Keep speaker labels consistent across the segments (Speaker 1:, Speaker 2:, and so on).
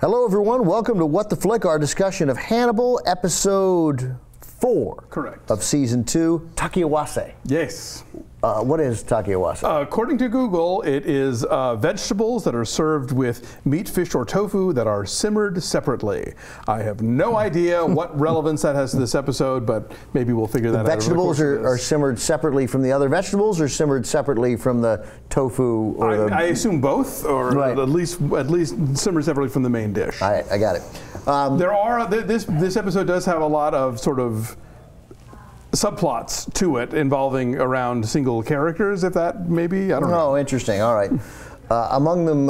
Speaker 1: Hello, everyone. Welcome to What the Flick, our discussion of Hannibal, episode 4.
Speaker 2: Correct.
Speaker 1: Of season 2, Takiawase.
Speaker 2: Yes.
Speaker 1: What is Takiawase?
Speaker 2: According to Google, it is vegetables that are served with meat, fish, or tofu that are simmered separately. I have no idea what relevance that has to this episode, but maybe we'll figure that out.
Speaker 1: Vegetables are simmered separately from the other vegetables, or simmered separately from the tofu? Or
Speaker 2: I assume both, or
Speaker 1: right.
Speaker 2: at least simmered separately from the main dish.
Speaker 1: I got it.
Speaker 2: This episode does have a lot of sort of subplots to it involving around single characters, if that maybe, I don't know.
Speaker 1: Oh, interesting. All right. Among them,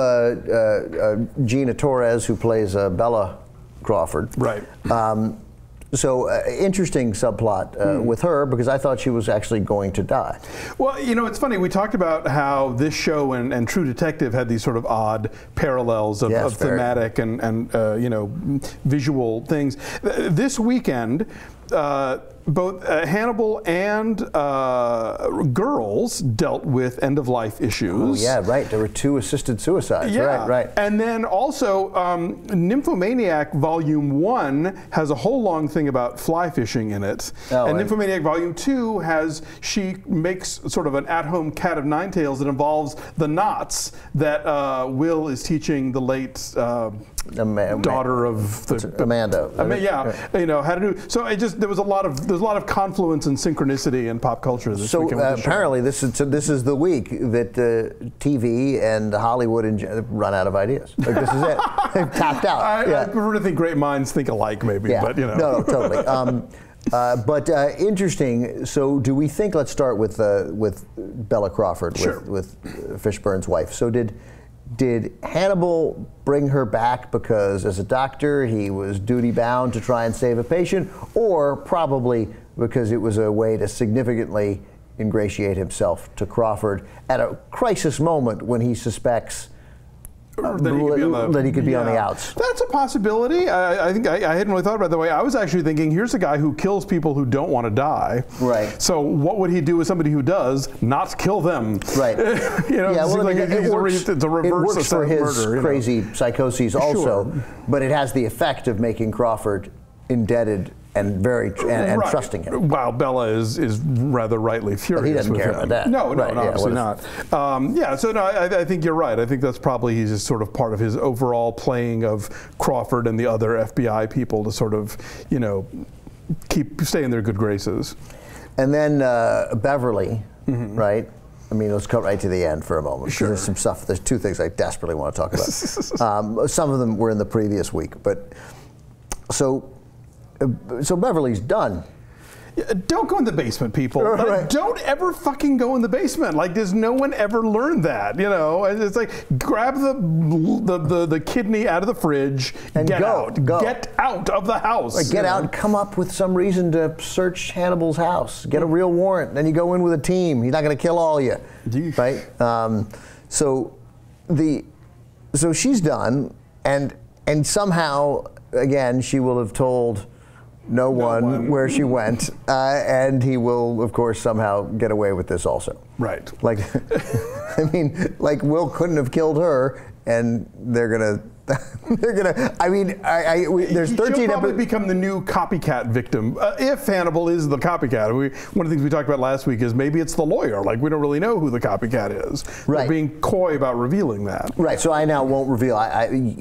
Speaker 1: Gina Torres, who plays Bella Crawford.
Speaker 2: Right.
Speaker 1: So interesting subplot with her, because I thought she was actually going to die.
Speaker 2: Well, you know, it's funny. We talked about how this show and True Detective had these sort of odd parallels of,
Speaker 1: yes,
Speaker 2: of thematic and you know, visual things. This weekend, both Hannibal and Girls dealt with end-of-life issues.
Speaker 1: Oh, yeah, right. There were 2 assisted suicides.
Speaker 2: Yeah.
Speaker 1: Right.
Speaker 2: And then also, Nymphomaniac Volume 1 has a whole long thing about fly fishing in it.
Speaker 1: Oh,
Speaker 2: and Nymphomaniac Volume 2 she makes sort of an at-home cat of nine tails that involves the knots that Will is teaching the late daughter of
Speaker 1: Amanda.
Speaker 2: Yeah, you know how to do. So there was a lot of confluence and synchronicity in pop culture this weekend.
Speaker 1: So apparently this is the week that TV and Hollywood run out of ideas. Like, this is it. They've tapped out.
Speaker 2: I prefer to think great minds think alike, maybe.
Speaker 1: Yeah.
Speaker 2: But you know.
Speaker 1: No, totally. But interesting. So do we think? Let's start with Bella Crawford,
Speaker 2: sure.
Speaker 1: with Fishburne's wife. So did Hannibal bring her back because as a doctor he was duty bound to try and save a patient, or probably because it was a way to significantly ingratiate himself to Crawford at a crisis moment when he suspects that he could be on the outs?
Speaker 2: That's a possibility. I think I hadn't really thought about it that way. I was actually thinking, here's a guy who kills people who don't want to die.
Speaker 1: Right.
Speaker 2: So what would he do with somebody who does? Not kill them.
Speaker 1: Right.
Speaker 2: You know,
Speaker 1: yeah, well,
Speaker 2: it works
Speaker 1: for his
Speaker 2: murder,
Speaker 1: crazy psychoses also,
Speaker 2: sure.
Speaker 1: But it has the effect of making Crawford indebted and right. trusting him.
Speaker 2: While Bella is rather rightly furious.
Speaker 1: But he doesn't
Speaker 2: with
Speaker 1: care
Speaker 2: him.
Speaker 1: about that.
Speaker 2: No,
Speaker 1: right.
Speaker 2: obviously not. Yeah, so no, I think you're right. I think that's probably he's just sort of part of his overall playing of Crawford and the other FBI people to sort of, you know, stay in their good graces.
Speaker 1: And then Beverly, right? I mean, let's cut right to the end for a moment.
Speaker 2: Sure.
Speaker 1: There's some stuff. There's 2 things I desperately want to talk about. Some of them were in the previous week, but so Beverly's done.
Speaker 2: Don't go in the basement, people.
Speaker 1: Right.
Speaker 2: Don't ever fucking go in the basement. Like, does no one ever learn that? You know, it's like grab the kidney out of the fridge and get out. Get out of the house.
Speaker 1: Like, get out and come up with some reason to search Hannibal's house. Get a real warrant. Then you go in with a team. He's not going to kill all you, right? So she's done, and somehow again she will have told no one where she went, and he will, of course, somehow get away with this also.
Speaker 2: Right.
Speaker 1: Like, I mean, like Will couldn't have killed her, and they're gonna. I mean, there's 13.
Speaker 2: She'll probably become the new copycat victim if Hannibal is the copycat. One of the things we talked about last week is maybe it's the lawyer. Like, we don't really know who the copycat is.
Speaker 1: Right.
Speaker 2: We're being coy about revealing that.
Speaker 1: Right. So I now won't revel.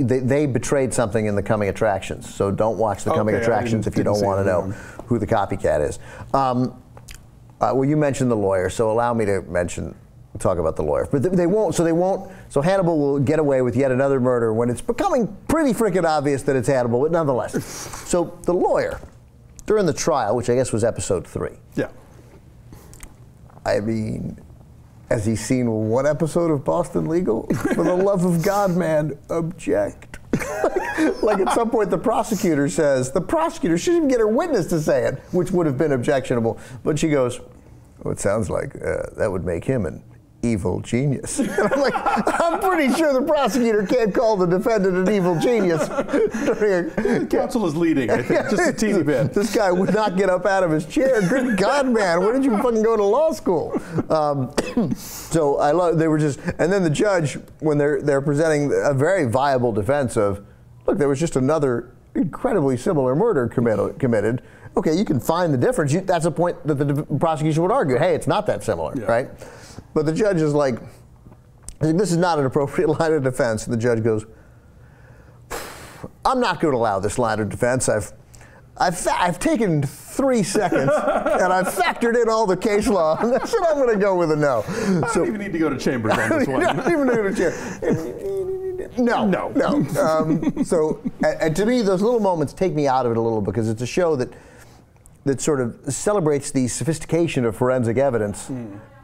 Speaker 1: They betrayed something in the coming attractions. So don't watch the coming attractions if you don't want to know who the copycat is. Well, you mentioned the lawyer, so allow me to talk about the lawyer. But they won't. So Hannibal will get away with yet another murder when it's becoming pretty freaking obvious that it's Hannibal, but nonetheless. So the lawyer, during the trial, which I guess was episode 3. Yeah. I mean, has he seen one episode of Boston Legal? For the love of God, man, object. Like at some point the prosecutor says, the prosecutor shouldn't even get her witness to say it, which would have been objectionable. But she goes, well, it sounds like that would make him an evil genius. And I'm like, I'm pretty sure the prosecutor can't call the defendant an evil genius.
Speaker 2: Counsel is leading, I think, just a teeny bit.
Speaker 1: This guy would not get up out of his chair. Good God, man, where did you fucking go to law school? So I love, they were just, and then the judge, when they're presenting a very viable defense of, look, there was just another incredibly similar murder committed. Okay, you can find the difference. That's a point that the prosecution would argue. Hey, it's not that similar, right? But the judge is like, this is not an appropriate line of defense. And the judge goes, I'm not going to allow this line of defense. I've taken 3 seconds and I've factored in all the case law, and that's what I'm going to go with a no.
Speaker 2: I don't even need to go to chambers on this one.
Speaker 1: I don't even need to go to chambers. No. So, and to me, those little moments take me out of it a little, because it's a show that sort of celebrates the sophistication of forensic evidence,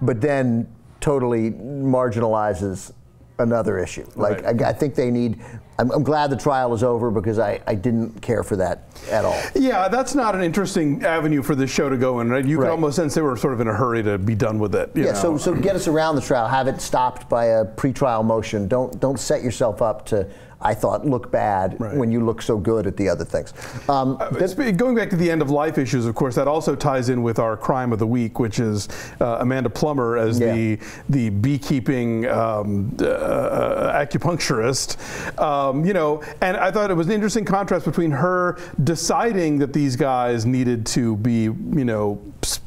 Speaker 1: but then totally marginalizes another issue. Like, I think they need, I'm glad the trial is over, because I didn't care for that at all.
Speaker 2: Yeah, that's not an interesting avenue for this show to go in, right? You could almost sense they were sort of in a hurry to be done with it. You know?
Speaker 1: So get us around the trial, have it stopped by a pretrial motion. Don't set yourself up to, I thought, look bad when you look so good at the other things.
Speaker 2: Going back to the end of life issues, of course, that also ties in with our crime of the week, which is Amanda Plummer as the beekeeping acupuncturist. You know, and I thought it was an interesting contrast between her deciding that these guys needed to be, you know,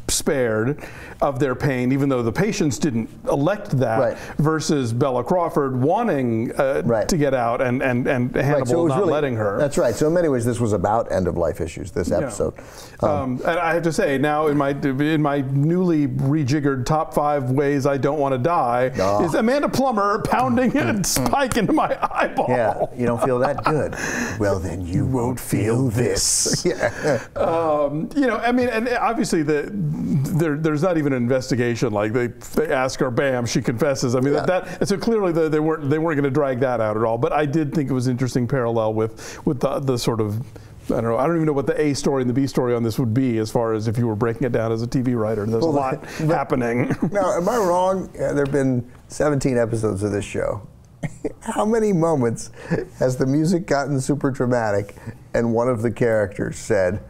Speaker 2: spared of their pain, even though the patients didn't elect that, versus Bella Crawford wanting to get out and Hannibal not letting her.
Speaker 1: That's right. So in many ways, this was about end-of-life issues, this episode.
Speaker 2: And I have to say, now in my newly rejiggered top 5 ways I don't want to die is Amanda Plummer pounding a spike into my eyeball.
Speaker 1: Yeah, you don't feel that good. Well, then you won't feel this.
Speaker 2: You know, I mean, and obviously there's not even an investigation. Like they ask her, bam, she confesses. I mean, so clearly they weren't going to drag that out at all. But I did think it was an interesting parallel with the sort of, I don't know, I don't even know what the A story and the B story on this would be, as far as if you were breaking it down as a TV writer. There's a lot happening.
Speaker 1: Now, am I wrong? There have been 17 episodes of this show. How many moments has the music gotten super dramatic and one of the characters said,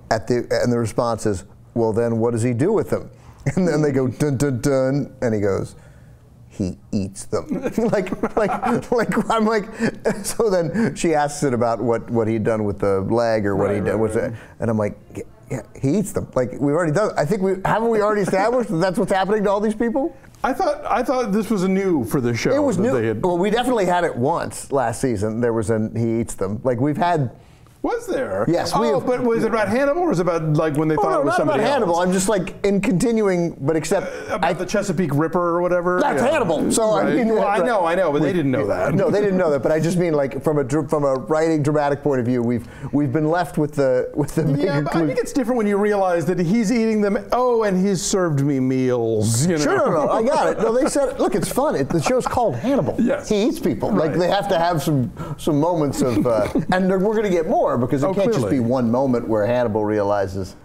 Speaker 1: and the response is, well, then what does he do with them? And then they go, dun, dun, dun, and he goes, he eats them. like I'm like, so then she asks it about what he'd done with the leg, or what he did with it, and I'm like, yeah, he eats them. Like, we've already done. I think haven't we already established that that's what's happening to all these people?
Speaker 2: I thought this was new for the show.
Speaker 1: It was new. Well, we definitely had it once last season. There was he eats them. Like, we've had.
Speaker 2: Was there?
Speaker 1: Yes.
Speaker 2: But was it about Hannibal, or was it about, like, when they thought it was somebody else?
Speaker 1: Not about Hannibal. I'm just, like, in continuing, but except
Speaker 2: about the Chesapeake Ripper or whatever.
Speaker 1: That's Hannibal. So I mean,
Speaker 2: well, I know, but they didn't know that.
Speaker 1: No, they didn't know that. But I just mean, like, from a writing dramatic point of view, we've been left with the
Speaker 2: Yeah, but I think it's different when you realize that he's eating them. Oh, and he's served me meals. You know?
Speaker 1: Sure, no, I got it. No, they said, look, it's fun. The show's called Hannibal.
Speaker 2: Yes.
Speaker 1: He eats people. Like, they have to have some moments of, and we're going to get more, because it can't just be one moment where Hannibal realizes,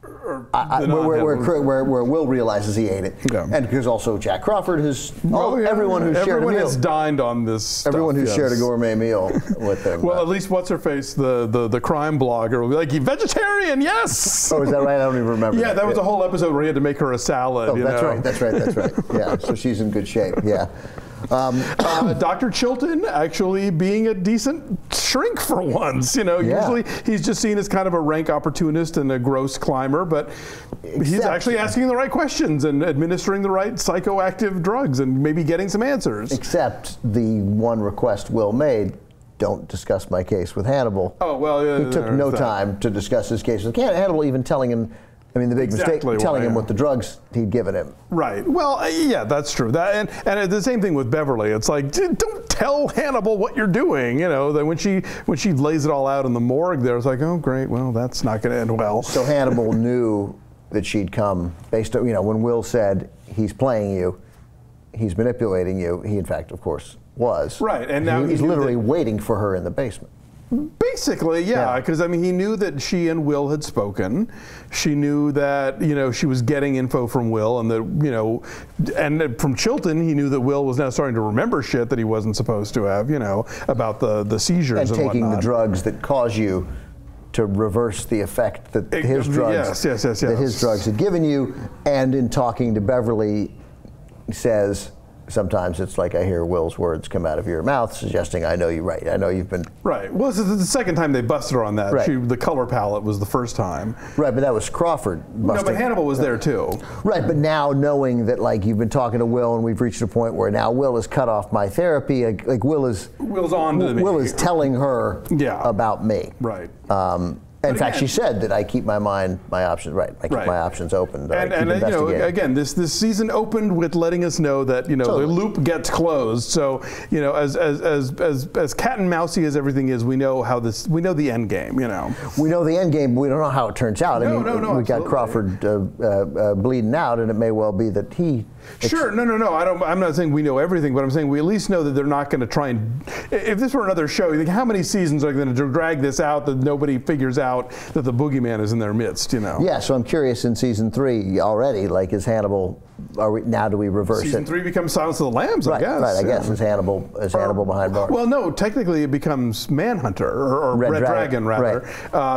Speaker 1: where Will realizes he ate it, and because also Jack Crawford has, everyone who's shared a meal
Speaker 2: has dined on this.
Speaker 1: Everyone who's shared a gourmet meal with them.
Speaker 2: Well, at least what's her face, the crime blogger will be like, vegetarian, yes.
Speaker 1: Oh, is that right? I don't even remember.
Speaker 2: Yeah, that was a whole episode where he had to make her a salad.
Speaker 1: Oh, that's right. Yeah, so she's in good shape. Yeah.
Speaker 2: Dr. Chilton actually being a decent shrink for once. You know, usually he's just seen as kind of a rank opportunist and a gross climber, but he's actually asking the right questions and administering the right psychoactive drugs and maybe getting some answers.
Speaker 1: Except the one request Will made: don't discuss my case with Hannibal.
Speaker 2: Oh, well,
Speaker 1: he took no time to discuss his case with Hannibal, even telling him. I mean, the big mistake, telling him what the drugs he'd given him.
Speaker 2: Right. Well, yeah, that's true. And the same thing with Beverly. It's like, don't tell Hannibal what you're doing. You know, that when she lays it all out in the morgue there, it's like, oh, great. Well, that's not going to end well.
Speaker 1: So Hannibal knew that she'd come based on, when Will said he's playing you, he's manipulating you. He, in fact, of course, was.
Speaker 2: Right. And now
Speaker 1: he's literally waiting for her in the basement.
Speaker 2: Basically, yeah, because I mean, he knew that she and Will had spoken. She knew that she was getting info from Will, and that and from Chilton, he knew that Will was now starting to remember shit that he wasn't supposed to have, about the seizures and
Speaker 1: taking
Speaker 2: whatnot.
Speaker 1: The drugs that cause you to reverse the effect that his drugs that his drugs had given you, and in talking to Beverly, says sometimes it's like I hear Will's words come out of your mouth suggesting, I know you're right. I know you've been...
Speaker 2: Right. Well, this is the second time they busted her on that.
Speaker 1: Right.
Speaker 2: The color palette was the first time.
Speaker 1: Right, but that was Crawford busting.
Speaker 2: No, but Hannibal was there too.
Speaker 1: Right, but now knowing that like you've been talking to Will and we've reached a point where now Will has cut off my therapy, like Will's on to me. Will is telling her about me.
Speaker 2: Right.
Speaker 1: In fact, she said that I keep my options right. I keep my options open.
Speaker 2: And you know, again, this season opened with letting us know that the loop gets closed. So you know, as cat and mousey as everything is, we know we know the end game. You know,
Speaker 1: we know the end game, but we don't know how it turns out.
Speaker 2: No,
Speaker 1: we got Crawford bleeding out, and it may well be that he.
Speaker 2: Sure, no. I'm not saying we know everything, but I'm saying we at least know that they're not going to try and. If this were another show, you think how many seasons are going to drag this out that nobody figures out that the boogeyman is in their midst? You know.
Speaker 1: Yeah, so I'm curious in season 3 already. Like, is Hannibal? Do we reverse it?
Speaker 2: Season 3 becomes Silence of the Lambs, I guess.
Speaker 1: Right, I guess is Hannibal behind bars.
Speaker 2: Well, no, technically it becomes Manhunter or Red Dragon rather,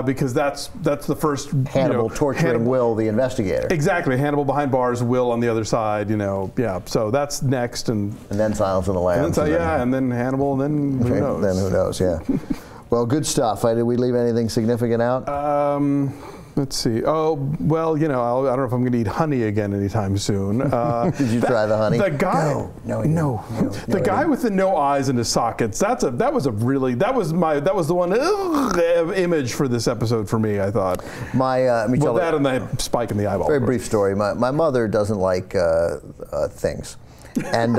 Speaker 2: because that's the first
Speaker 1: Hannibal torturing Will, the investigator.
Speaker 2: Exactly, Hannibal behind bars, Will on the other side. You know, so that's next, and
Speaker 1: then Silence of the Lambs.
Speaker 2: And then Hannibal, and then who knows?
Speaker 1: Then who knows? Yeah. Well, good stuff. Did we leave anything significant out?
Speaker 2: Let's see. Oh, well, you know, I don't know if I'm going to eat honey again anytime soon.
Speaker 1: Did you try the honey?
Speaker 2: The guy, no. The guy with the no eyes in his sockets. That was the one image for this episode for me. I thought. That and the spike in the eyeball.
Speaker 1: Very brief story. My mother doesn't like things, and.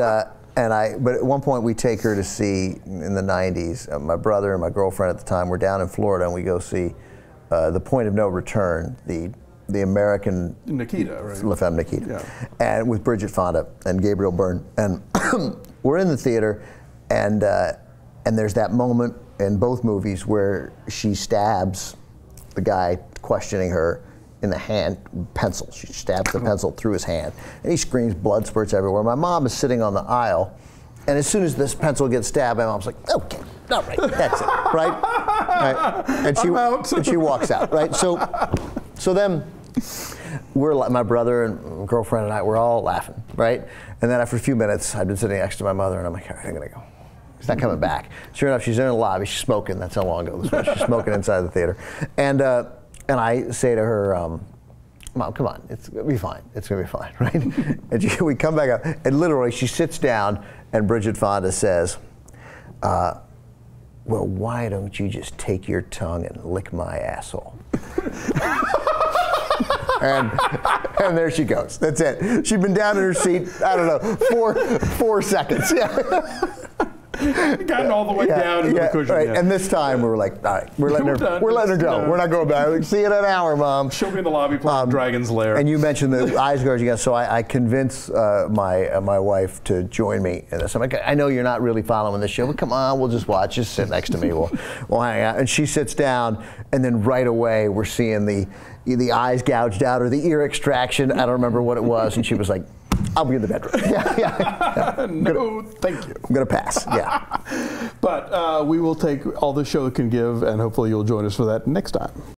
Speaker 1: But at one point we take her to see, in the 90s, my brother and my girlfriend at the time were down in Florida, and we go see The Point of No Return, the American
Speaker 2: Nikita, right?
Speaker 1: La Femme Nikita, and with Bridget Fonda and Gabriel Byrne, and we're in the theater, and there's that moment in both movies where she stabs the guy questioning her in the hand, pencil. She stabs the pencil through his hand, and he screams, blood spurts everywhere. My mom is sitting on the aisle, and as soon as this pencil gets stabbed, my mom's like, okay, all right, that's it, right? And she walks out, right? So then my brother and girlfriend and I, we're all laughing, right? And then after a few minutes, I'd been sitting next to my mother, and I'm like, all right, I'm gonna go. She's not coming back. Sure enough, she's in the lobby, she's smoking. That's how long ago this was. She's smoking inside the theater. And I say to her, Mom, come on, it's gonna be fine. It's gonna be fine, right? And we come back up, and literally she sits down, and Bridget Fonda says, well, why don't you just take your tongue and lick my asshole? and there she goes. That's it. She'd been down in her seat, I don't know, four seconds. Yeah.
Speaker 2: Gotten all the way down into the cushion.
Speaker 1: Right. And this time we were like, all right, we're letting her go. We're not going back. See you in an hour, Mom.
Speaker 2: She'll be in the lobby playing Dragon's Lair.
Speaker 1: And you mentioned the eyes guards again, so I convinced my wife to join me in this. I'm like, I know you're not really following the show, but come on, we'll just watch. Just sit next to me. We'll hang out. And she sits down, and then right away we're seeing the eyes gouged out or the ear extraction. I don't remember what it was, and she was like, I'll be in the bedroom. Yeah.
Speaker 2: No, thank you.
Speaker 1: I'm going to pass, yeah.
Speaker 2: But we will take all the show can give, and hopefully you'll join us for that next time.